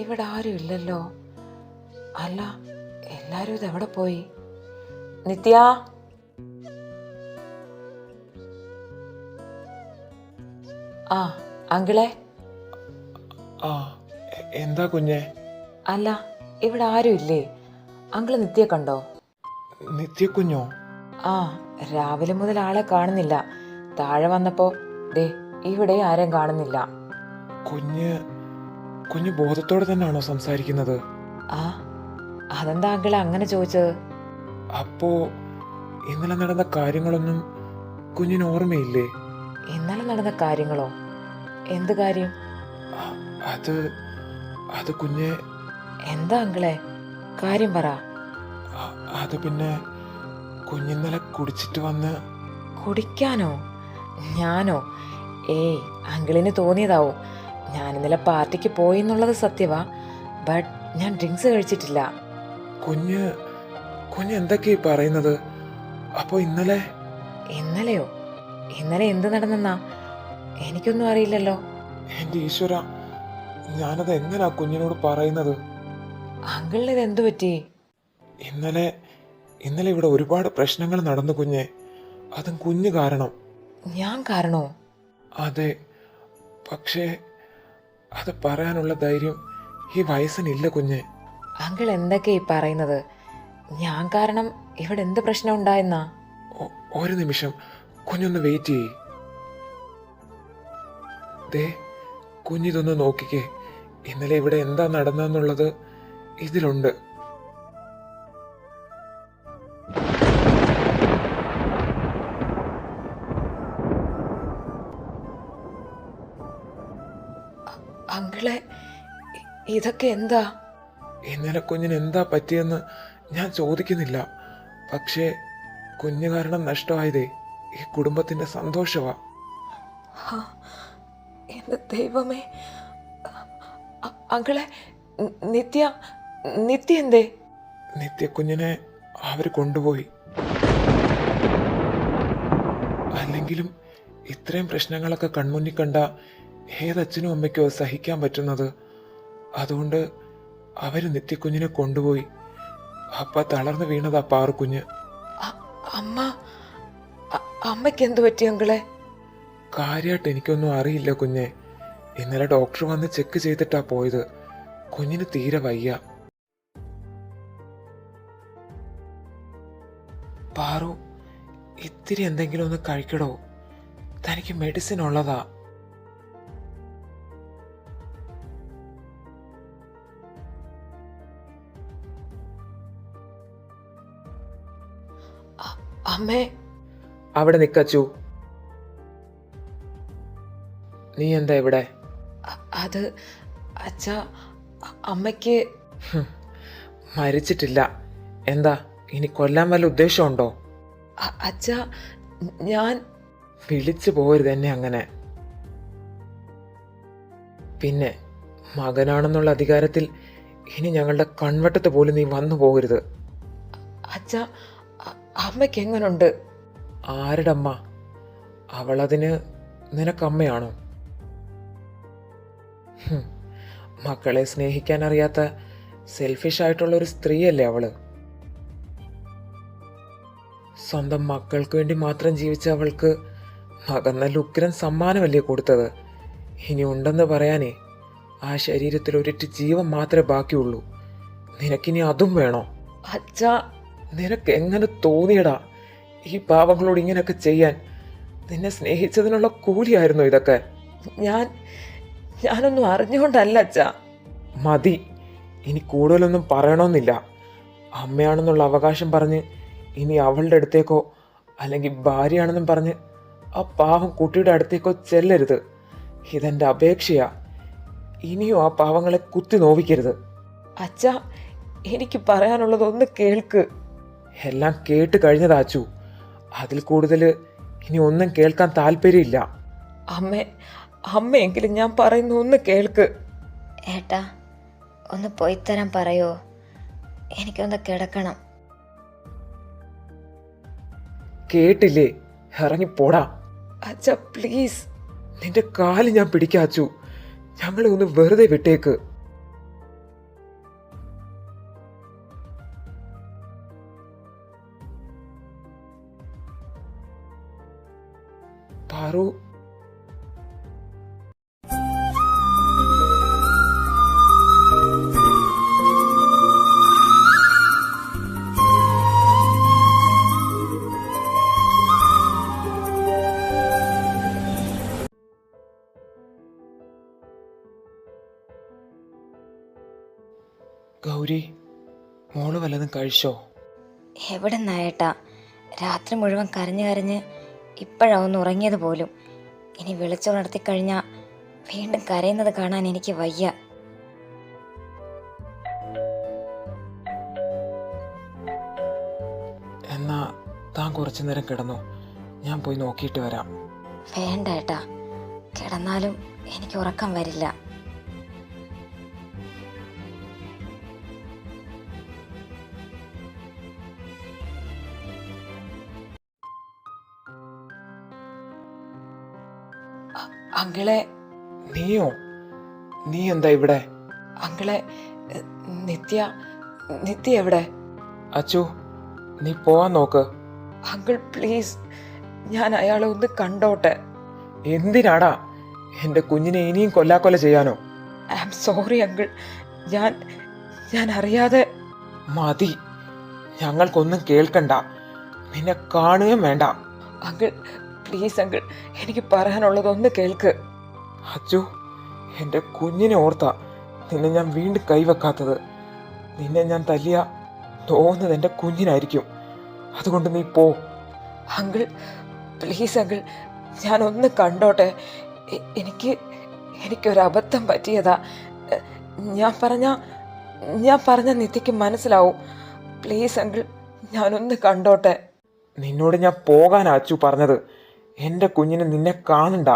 ഇവിടെ ആരും ഇല്ലല്ലോ. അല്ല, എല്ലാരും ഇതെവിടെ പോയി? നിത്യ, ആ അങ്കിളെ. എന്താ കുഞ്ഞെ? അല്ല, ഇവിടെ ആരും ഇല്ലേ? അങ്കിള് നിത്യ കണ്ടോ? നിത്യ കുഞ്ഞോ? ആ, രാവിലെ മുതൽ ആളെ കാണുന്നില്ല. താഴെ വന്നപ്പോ ദേ ഇവിടെ ആരെയും കാണുന്നില്ല. കുഞ്ഞ് ബോധത്തോടെ തന്നെയാണോ സംസാരിക്കുന്നത്? ആ, അതെന്താ അങ്കിളെ അങ്ങനെ ചോദിച്ചത്? അപ്പോ ഇന്നലെ നടന്ന കാര്യങ്ങളൊന്നും കുഞ്ഞിന് ഓർമ്മയില്ലേ? ഇന്നലെ നടന്ന കാര്യങ്ങളോ? എന്ത് കാര്യം? അത് കുഞ്ഞെ. എന്താ അങ്കിളെ, കാര്യം പറ. അത് പിന്നെ കുഞ്ഞിന്നലെ കുടിച്ചിട്ട് വന്ന്. കുടിക്കാനോ? ഞാനോ? ഏയ് അങ്കിളിന് തോന്നിയതാവും. ഞാൻ ഇന്നലെ പാർട്ടിക്ക് പോയി എന്നുള്ളത് സത്യവാ, ബട്ട് ഞാൻ ഡ്രിങ്ക്സ് കഴിച്ചിട്ടില്ല. കുഞ്ഞ് കുഞ്ഞ് എന്തൊക്കെയാ പറയുന്നത്? അപ്പോ ഇന്നലെയോ? ഇന്നലെ എന്ത് നടന്നെന്നാ? എനിക്കൊന്നും അറിയില്ലല്ലോ. എൻ്റെ ഈശ്വര, ഞാനത് എങ്ങനാ കുഞ്ഞിനോട് പറയുന്നത്? അങ്കിളിന് ഇത് എന്തു പറ്റി? ഇന്നലെ ഇവിടെ ഒരുപാട് പ്രശ്നങ്ങൾ നടന്നു കുഞ്ഞെ. അതും കുഞ്ഞ് കാരണം. ഞാൻ കാരണോ? അതെ, പക്ഷേ അത് പറയാനുള്ള ധൈര്യം ഈ വയസ്സിനില്ല കുഞ്ഞെ. അങ്കിൾ എന്തൊക്കെയാ ഈ പറയുന്നത്? ഞാൻ കാരണം ഇവിടെ എന്ത് പ്രശ്നം ഉണ്ടായെന്നാ? ഒരു നിമിഷം, കുഞ്ഞൊന്ന് വെയിറ്റ് ചെയ്യ്. ദേ, കുഞ്ഞിതൊന്ന് നോക്കിക്കേ. ഇന്നലെ ഇവിടെ എന്താ നടന്നെന്നുള്ളത് ഇതിലുണ്ട്. അങ്കിളെ, ഇതൊക്കെ എന്താ? ഇന്നലെ കുഞ്ഞിന് എന്താ പറ്റിയെന്ന് ഞാൻ ചോദിക്കുന്നില്ല. പക്ഷേ കുഞ്ഞ് കാരണം നഷ്ടമായതേ ഈ കുടുംബത്തിന്റെ സന്തോഷമാ. എന്റെ ദൈവമേ. അങ്കിളെ, നിത്യ എന്തേ? നിത്യ കുഞ്ഞിനെ അവര് കൊണ്ടുപോയി. അല്ലെങ്കിലും ഇത്രയും പ്രശ്നങ്ങളൊക്കെ കൺമുന്നിൽ കണ്ട ഏതച്ഛനും അമ്മയ്ക്കോ സഹിക്കാൻ പറ്റുന്നത്? അതുകൊണ്ട് അവര് നിത്യക്കുഞ്ഞിനെ കൊണ്ടുപോയി. അപ്പ തളർന്നു വീണതാ പാറുക്കുഞ്ഞ്. അമ്മയ്ക്ക് എന്തു പറ്റി അങ്കിളെ? കാര്യമായിട്ട് എനിക്കൊന്നും അറിയില്ല കുഞ്ഞെ. ഇന്നലെ ഡോക്ടർ വന്ന് ചെക്ക് ചെയ്തിട്ടാ പോയത്. കുഞ്ഞിന് തീരെ വയ്യ. പാറു, ഇത്തിരി എന്തെങ്കിലും ഒന്ന് കഴിക്കടോ. തനിക്ക് മെഡിസിൻ ഉള്ളതാ. അമ്മേ. അവിടെ നിക്കച്ചു. നീ എന്താ ഇവിടെ? അത് അച്ഛാ, അമ്മയ്ക്ക് മരിച്ചിട്ടില്ല. എന്താ ഇനി കൊല്ലാൻ വല്ല ഉദ്ദേശമുണ്ടോ? അച്ഛാ, ഞാൻ വിളിച്ചു പോരുത് എന്നെ അങ്ങനെ. പിന്നെ മകനാണെന്നുള്ള അധികാരത്തിൽ ഇനി ഞങ്ങളുടെ കൺവട്ടത്ത് പോലും നീ വന്നു പോകരുത്. അച്ഛാ, അമ്മയ്ക്ക് എങ്ങനുണ്ട്? ആരുടെ അമ്മ? അവളതിന് നിനക്കമ്മയാണോ? മക്കളെ സ്നേഹിക്കാൻ അറിയാത്ത സെൽഫിഷ് ആയിട്ടുള്ള ഒരു സ്ത്രീയല്ലേ അവള്. സ്വന്തം മക്കൾക്ക് വേണ്ടി മാത്രം ജീവിച്ച അവൾക്ക് മകൻ നല്ല ഉഗ്രൻ സമ്മാനമല്ലേ കൊടുത്തത്. ഇനി ഉണ്ടെന്ന് പറയാനേ ആ ശരീരത്തിൽ ഒരിറ്റ് ജീവൻ മാത്രമേ ബാക്കിയുള്ളൂ. നിനക്കിനി അതും വേണോ? അച്ഛാ, നിനക്ക് എങ്ങനെ തോന്നിയടാ ഈ പാവങ്ങളോട് ഇങ്ങനെയൊക്കെ ചെയ്യാൻ? നിന്നെ സ്നേഹിച്ചതിനുള്ള കൂലിയായിരുന്നു ഇതൊക്കെ? ഞാനൊന്നും അറിഞ്ഞുകൊണ്ടല്ല അച്ഛാ. മതി, ഇനി കൂടുതലൊന്നും പറയണമെന്നില്ല. അമ്മയാണെന്നുള്ള അവകാശം പറഞ്ഞ് ഇനി അവളുടെ അടുത്തേക്കോ അല്ലെങ്കിൽ ഭാര്യയാണെന്നും പറഞ്ഞ് ആ പാവം കുട്ടിയുടെ അടുത്തേക്കോ ചെല്ലരുത്. ഇതെന്റെ അപേക്ഷയാ. ഇനിയും ആ പാവങ്ങളെ കുത്തി നോവിക്കരുത്. അച്ഛാ, എനിക്ക് പറയാനുള്ളത് ഒന്ന് കേൾക്ക്. എല്ലാം കേട്ട് കഴിഞ്ഞതാച്ചു. അതിൽ കൂടുതൽ ഇനി ഒന്നും കേൾക്കാൻ താല്പര്യമില്ല. അമ്മയെങ്കിലും ഞാൻ പറയുന്ന ഒന്ന് കേൾക്ക്. ഏട്ടാ, ഒന്ന് പോയി തരാൻ പറയോ? എനിക്കൊന്ന് കിടക്കണം. കേട്ടില്ലേ? ഇറങ്ങിപ്പോടാ. അച്ഛാ പ്ലീസ്. നിന്റെ കാല് ഞാൻ പിടിക്കാച്ചു. ഞങ്ങളെ ഒന്ന് വെറുതെ വിട്ടേക്ക്. പാറു, ഗൗരി, മോള് വല്ലതും കഴിച്ചോ? എവിടെ നിന്നായേട്ടാ? രാത്രി മുഴുവൻ കരഞ്ഞ് കരഞ്ഞ് ഇപ്പോഴാവുന്ന ഉറങ്ങിയത് പോലും. ഇനി വിളിച്ചുണർത്തി കഴിഞ്ഞാൽ വീണ്ടും കരയുന്നത് കാണാൻ എനിക്ക് വയ്യ. എന്നാ താൻ കുറച്ചു നേരം കിടന്നു. ഞാൻ പോയി നോക്കിയിട്ട് വരാം. വേണ്ട ഏട്ടാ, കിടന്നാലും എനിക്ക് ഉറക്കം വരില്ല. അങ്കിളെ, നീയോ? നീ എന്താ ഇവിടെ? അങ്കിളെ, നിത്യ നിത്യ എവിടെ? അച്ചു, നീ പോവാൻ നോക്ക്. അങ്കിൾ പ്ലീസ്, ഞാൻ അയാളെ ഒന്ന് കണ്ടോട്ടെ. എന്തിനാടാ എൻ്റെ കുഞ്ഞിനെ ഇനിയും കൊല്ലാക്കൊല ചെയ്യാനോ? ഐ ആം സോറി അങ്കിൾ, ഞാൻ അറിയാതെ. മതി, ഞങ്ങൾക്കൊന്നും കേൾക്കണ്ട. നിന്നെ കാണുകയും വേണ്ട. അങ്കിൾ പ്ലീസ് അങ്കിൾ, എനിക്ക് പറയാനുള്ളതൊന്ന് കേൾക്ക്. അച്ചു, എൻ്റെ കുഞ്ഞിനെ ഓർത്താ നിന്നെ ഞാൻ വീണ്ടും കൈവെക്കാത്തത്. നിന്നെ ഞാൻ തല്ലിയ തോന്നുന്നത് എൻ്റെ കുഞ്ഞിനായിരിക്കും. അതുകൊണ്ട് നീ പോ. അങ്കിൾ പ്ലീസ് അങ്കിൾ, ഞാനൊന്ന് കണ്ടോട്ടെ. എനിക്കൊരബദ്ധം പറ്റിയതാ. ഞാൻ പറഞ്ഞ നിത്യക്ക് മനസ്സിലാവും. പ്ലീസ് അങ്കിൾ, ഞാനൊന്ന് കണ്ടോട്ടെ. നിന്നോട് ഞാൻ പോകാനാ അച്ചു പറഞ്ഞത്. എൻ്റെ കുഞ്ഞിനെ നിന്നെ കാണണ്ട.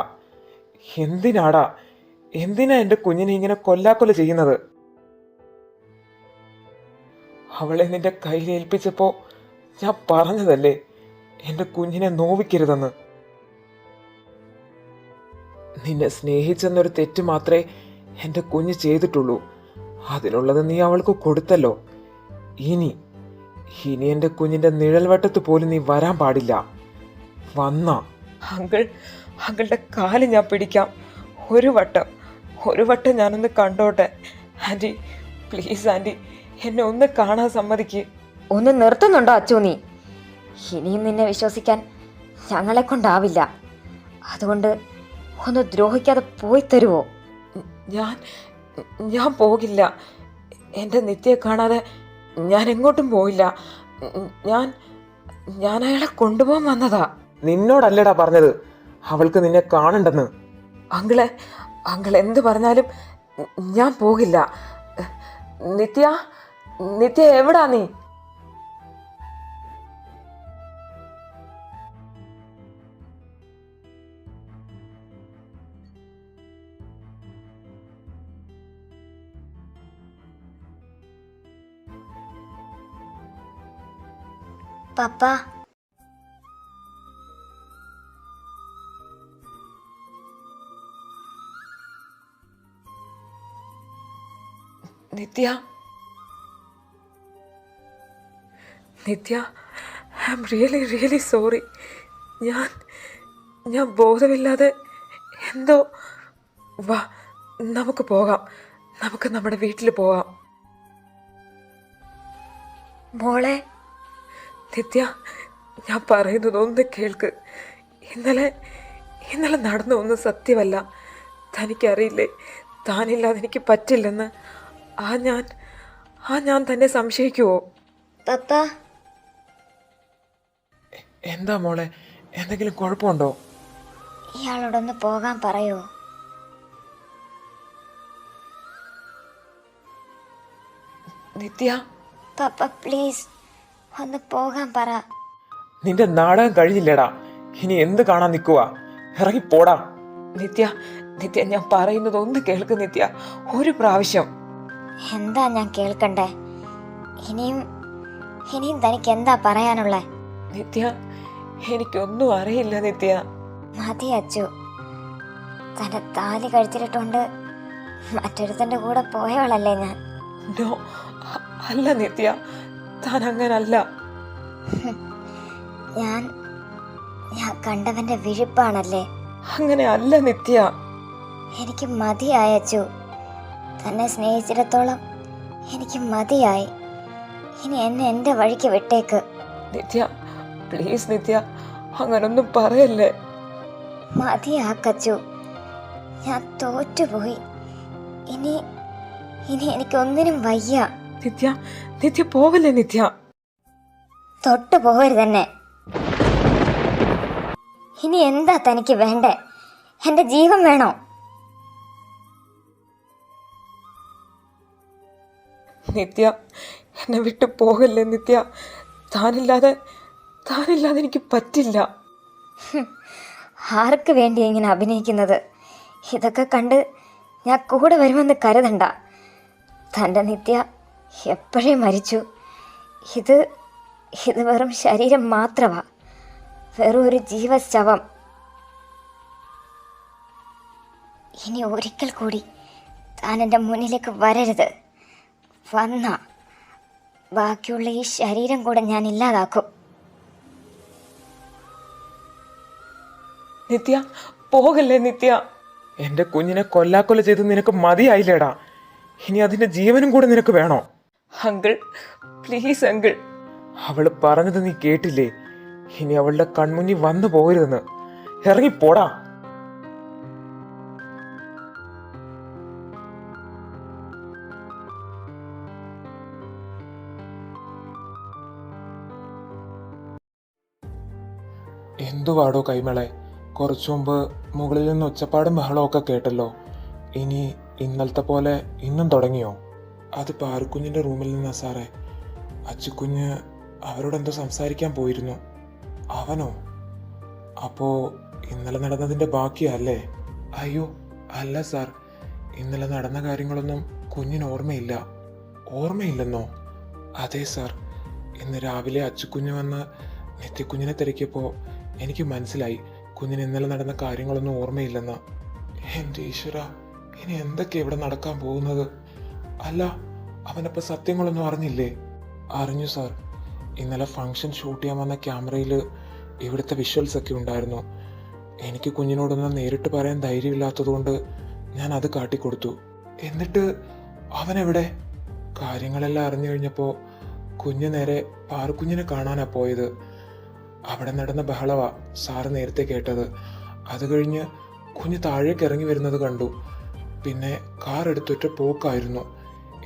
എന്തിനാ എൻ്റെ കുഞ്ഞിനെ ഇങ്ങനെ കൊല്ലാക്കൊല ചെയ്യുന്നത്? അവളെ നിന്റെ കയ്യിൽ ഏൽപ്പിച്ചപ്പോ ഞാൻ പറഞ്ഞതല്ലേ എൻ്റെ കുഞ്ഞിനെ നോവിക്കരുതെന്ന്. നിന്നെ സ്നേഹിച്ചെന്നൊരു തെറ്റ് മാത്രമേ എൻ്റെ കുഞ്ഞ് ചെയ്തിട്ടുള്ളൂ. അതിനുള്ളത് നീ അവൾക്ക് കൊടുത്തല്ലോ. ഇനി എൻ്റെ കുഞ്ഞിന്റെ നിഴൽവട്ടത്ത് പോലും നീ വരാൻ പാടില്ല. അങ്കിളുടെ കാല് ഞാൻ പിടിക്കാം. ഒരു വട്ടം ഞാനൊന്ന് കണ്ടോട്ടെ. ആൻറ്റി പ്ലീസ് ആൻറ്റി, എന്നെ ഒന്ന് കാണാൻ സമ്മതിക്ക്. ഒന്ന് നിർത്തുന്നുണ്ടോ അച്ചു നീ? ഇനിയും നിന്നെ വിശ്വസിക്കാൻ ഞങ്ങളെ കൊണ്ടാവില്ല. അതുകൊണ്ട് ഒന്ന് ദ്രോഹിക്കാതെ പോയി തരുമോ? ഞാൻ പോകില്ല. എൻ്റെ നിത്യയെ കാണാതെ ഞാൻ എങ്ങോട്ടും പോയില്ല. ഞാൻ അയാളെ കൊണ്ടുപോകാൻ വന്നതാ. നിന്നോടല്ലടാ പറഞ്ഞത് അവൾക്ക് നിന്നെ കാണണ്ടെന്ന്. അങ്കിൾ എന്ത് പറഞ്ഞാലും ഞാൻ പോകില്ല. നിത്യ എവിടാ നീ? പപ്പ, നിത്യ ഐ ആം റിയലി സോറി. ഞാൻ ബോധമില്ലാതെ എന്തോ. വാ, നമുക്ക് പോകാം. നമുക്ക് നമ്മുടെ വീട്ടിൽ പോകാം. മോളെ, നിത്യ, ഞാൻ പറയുന്നത് ഒന്ന് കേൾക്ക്. ഇന്നലെ നടന്ന ഒന്നും സത്യമല്ല. തനിക്കറിയില്ലേ, താനില്ലാതെ എനിക്ക് പറ്റില്ലെന്ന്. ഞാൻ തന്നെ സംശയിക്കുവോ? പപ്പ, എന്താ മോളെ, എന്തെങ്കിലും കുഴപ്പമുണ്ടോ? ഇയാളോടൊന്ന് പോകാൻ പറയോ? നിത്യ, പപ്പ പ്ലീസ്, ഒന്ന് പോകാൻ പറ. നിന്റെ നാടകം കഴിഞ്ഞില്ലേടാ. ഇനി എന്ത് കാണാൻ നിൽക്കുവാ? ഇറങ്ങിപ്പോടാ. നിത്യ, ഞാൻ പറയുന്നത് ഒന്ന് കേൾക്ക് നിത്യ, ഒരു പ്രാവശ്യം. എന്താ ഞാൻ കേൾക്കണ്ടേ? ഇനിയും തനിക്ക് എന്താ പറയാനുള്ളേ? നിത്യ, എനിക്കൊന്നും അറിയില്ല നിത്യ. മതി അച്ചു, തന്റെ താലി കഴിച്ചിട്ടുണ്ട് മറ്റൊരുത്തന്റെ കൂടെ പോയവളല്ലേ ഞാൻ. നോ, അല്ല നിത്യ, താൻ അങ്ങനല്ല. ഞാൻ കണ്ടവന്റെ വിഴുപ്പാണല്ലേ? അങ്ങനെ അല്ല നിത്യ. എനിക്ക് മതിയായി അച്ചു. തന്നെ സ്നേഹിച്ചിടത്തോളം എനിക്ക് മതിയായി. ഇനി എന്നെ എൻ്റെ വഴിക്ക് വിട്ടേക്ക്. നിത്യ പ്ലീസ് നിത്യ, അങ്ങനൊന്നും പറയല്ലേ. മതിയാക്കച്ചു, ഞാൻ തോറ്റുപോയി. ഇനി എനിക്കൊന്നിനും വയ്യ. നിത്യ പോവല്ലേ നിത്യ. തൊട്ടു പോകരുതെന്നെ. ഇനി എന്താ തനിക്ക് വേണ്ടേ? എൻ്റെ ജീവൻ വേണോ? നിത്യ, എന്നെ വിട്ടു പോകല്ലേ നിത്യ. താനില്ലാതെ എനിക്ക് പറ്റില്ല. ആർക്ക് വേണ്ടി ഇങ്ങനെ അഭിനയിക്കുന്നത്? ഇതൊക്കെ കണ്ട് ഞാൻ കൂടെ വരുമെന്ന് കരുതണ്ട. തൻ്റെ നിത്യ എപ്പോഴേ മരിച്ചു. ഇത് വെറും ശരീരം മാത്രമാ, വെറും ഒരു ജീവശവം. ഇനി ഒരിക്കൽ കൂടി താൻ എൻ്റെ മുന്നിലേക്ക് വരരുത്. വന്ന ബാക്കിയുള്ള ഈ ശരീരം കൂടെ ഞാൻ ഇല്ലാതാക്കും. നിത്യ, പോകല്ലേ നിത്യ. എൻ്റെ കുഞ്ഞിനെ കൊല്ലാക്കൊല ചെയ്ത് നിനക്ക് മതിയായില്ലേടാ? ഇനി അതിൻ്റെ ജീവനും കൂടെ നിനക്ക് വേണോ? Uncle, please uncle. അവള് പറഞ്ഞത് നീ കേട്ടില്ലേ? ഇനി അവളുടെ കൺമുന്നിൽ വന്നു പോകരുതെന്ന്. ഇറങ്ങിപ്പോടാ. എന്തുവാടോ കൈമളെ, കുറച്ചു മുമ്പ് മുകളിൽ നിന്ന് ഒച്ചപ്പാടും ബഹളവും ഒക്കെ കേട്ടല്ലോ. ഇനി ഇന്നലത്തെ പോലെ ഇന്നും തുടങ്ങിയോ? അത് പാറുക്കുഞ്ഞിൻ്റെ റൂമിൽ നിന്നാ സാറേ. അച്ചുക്കുഞ്ഞ് അവരോടെന്തോ സംസാരിക്കാൻ പോയിരുന്നു. അവനോ? അപ്പോ ഇന്നലെ നടന്നതിൻ്റെ ബാക്കിയല്ലേ? അയ്യോ അല്ല സാർ, ഇന്നലെ നടന്ന കാര്യങ്ങളൊന്നും കുഞ്ഞിന് ഓർമ്മയില്ല. ഓർമ്മയില്ലെന്നോ? അതെ സാർ, ഇന്ന് രാവിലെ അച്ചുക്കുഞ്ഞ് വന്ന് നിത്യക്കുഞ്ഞിനെ തിരക്കിയപ്പോൾ എനിക്ക് മനസ്സിലായി കുഞ്ഞിന് ഇന്നലെ നടന്ന കാര്യങ്ങളൊന്നും ഓർമ്മയില്ലെന്ന്. എൻ്റെ ഈശ്വര, ഇനി എന്തൊക്കെയാ ഇവിടെ നടക്കാൻ പോകുന്നത്? അല്ല, അവനപ്പോൾ സത്യങ്ങളൊന്നും അറിഞ്ഞില്ലേ? അറിഞ്ഞു സാർ. ഇന്നലെ ഫംഗ്ഷൻ ഷൂട്ട് ചെയ്യാൻ വന്ന ക്യാമറയിൽ ഇവിടുത്തെ വിഷ്വൽസ് ഒക്കെ ഉണ്ടായിരുന്നു. എനിക്ക് കുഞ്ഞിനോടൊന്നും നേരിട്ട് പറയാൻ ധൈര്യമില്ലാത്തതുകൊണ്ട് ഞാൻ അത് കാട്ടിക്കൊടുത്തു. എന്നിട്ട് അവനെവിടെ? കാര്യങ്ങളെല്ലാം അറിഞ്ഞു കഴിഞ്ഞപ്പോൾ കുഞ്ഞ് നേരെ പാറുക്കുഞ്ഞിനെ കാണാനാ പോയത്. അവിടെ നടന്ന ബഹളവാ സാറ് നേരത്തെ കേട്ടത്. അത് കഴിഞ്ഞ് കുഞ്ഞ് താഴേക്ക് ഇറങ്ങി വരുന്നത് കണ്ടു. പിന്നെ കാർ എടുത്തൊറ്റ പോക്കായിരുന്നു.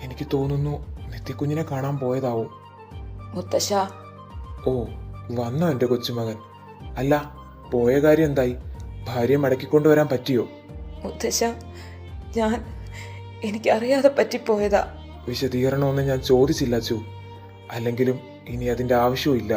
എനിക്ക് തോന്നുന്നു നിത്യക്കുഞ്ഞിനെ കാണാൻ പോയതാവും. മുത്തശ്ശ. ഓ, വന്നോ എൻ്റെ കൊച്ചുമകൻ? അല്ല, പോയ കാര്യം എന്തായി? ഭാര്യയെ മടക്കിക്കൊണ്ടുവരാൻ പറ്റിയോ? മുത്തശ്ശ, എനിക്കറിയാതെ പറ്റിപ്പോയതാ. വിശദീകരണമൊന്നും ഞാൻ ചോദിച്ചില്ല അച്ചു. അല്ലെങ്കിലും ഇനി അതിൻ്റെ ആവശ്യവും ഇല്ല.